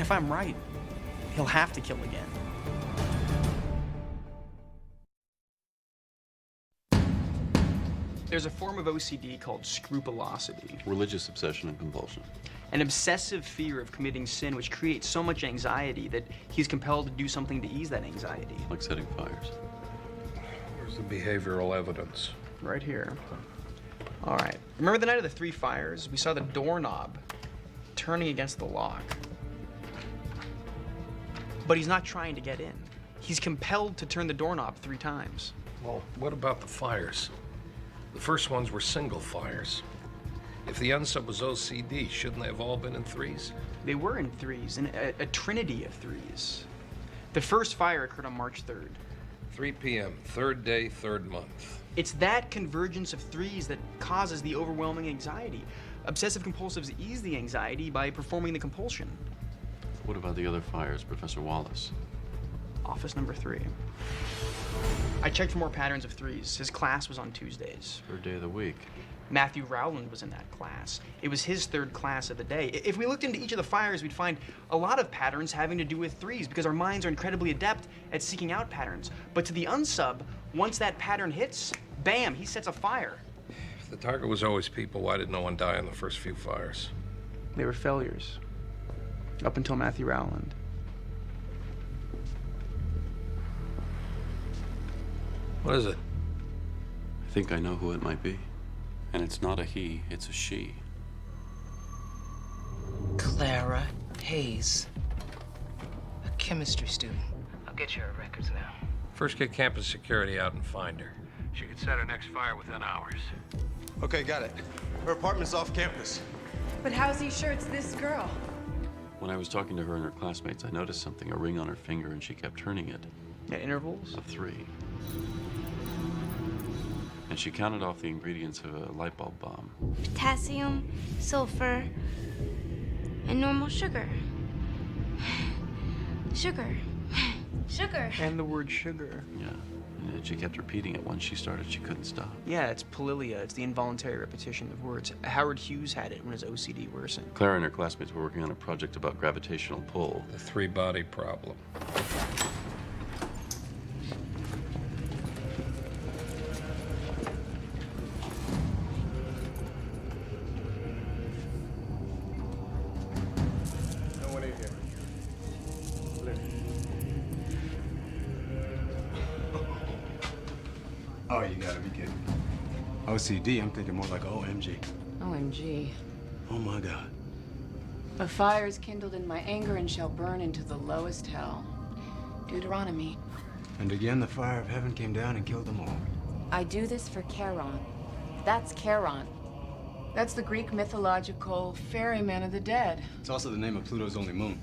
if I'm right, he'll have to kill again. There's a form of OCD called scrupulosity. Religious obsession and compulsion. An obsessive fear of committing sin which creates so much anxiety that he's compelled to do something to ease that anxiety. Like setting fires. Where's the behavioral evidence? Right here. All right. Remember the night of the 3 fires? We saw the doorknob turning against the lock. But he's not trying to get in. He's compelled to turn the doorknob 3 times. Well, what about the fires? The first ones were single fires. If the unsub was OCD, shouldn't they have all been in 3s? They were in 3s, in a trinity of 3s. The first fire occurred on March 3rd. 3 p.m., 3rd day, 3rd month. It's that convergence of 3s that causes the overwhelming anxiety. Obsessive compulsives ease the anxiety by performing the compulsion. What about the other fires, Professor Wallace? Office number 3. I checked for more patterns of 3s. His class was on Tuesdays. 3rd day of the week. Matthew Rowland was in that class. It was his 3rd class of the day. If we looked into each of the fires, we'd find a lot of patterns having to do with 3s because our minds are incredibly adept at seeking out patterns. But to the unsub, once that pattern hits, bam, he sets a fire. If the target was always people, why did no one die in the first few fires? They were failures. Up until Matthew Rowland. What is it? I think I know who it might be. And it's not a he, it's a she. Clara Hayes. A chemistry student. I'll get you her records now. First get campus security out and find her. She could set her next fire within hours. Okay, got it. Her apartment's off campus. But how's he sure it's this girl? When I was talking to her and her classmates, I noticed something, a ring on her finger, and she kept turning it. At intervals? Of 3. And she counted off the ingredients of a light bulb bomb. Potassium, sulfur, and normal sugar. Sugar. Sugar. And the word sugar. Yeah. And she kept repeating it. Once she started, she couldn't stop. Yeah, it's polilia. It's the involuntary repetition of words. Howard Hughes had it when his OCD worsened. Clara and her classmates were working on a project about gravitational pull. The 3-body problem. No one in here. Oh, you gotta be kidding. OCD, I'm thinking more like OMG. OMG. Oh my God. A fire is kindled in my anger and shall burn into the lowest hell. Deuteronomy. And again, the fire of heaven came down and killed them all. I do this for Charon. That's Charon. That's the Greek mythological ferryman of the dead. It's also the name of Pluto's only moon.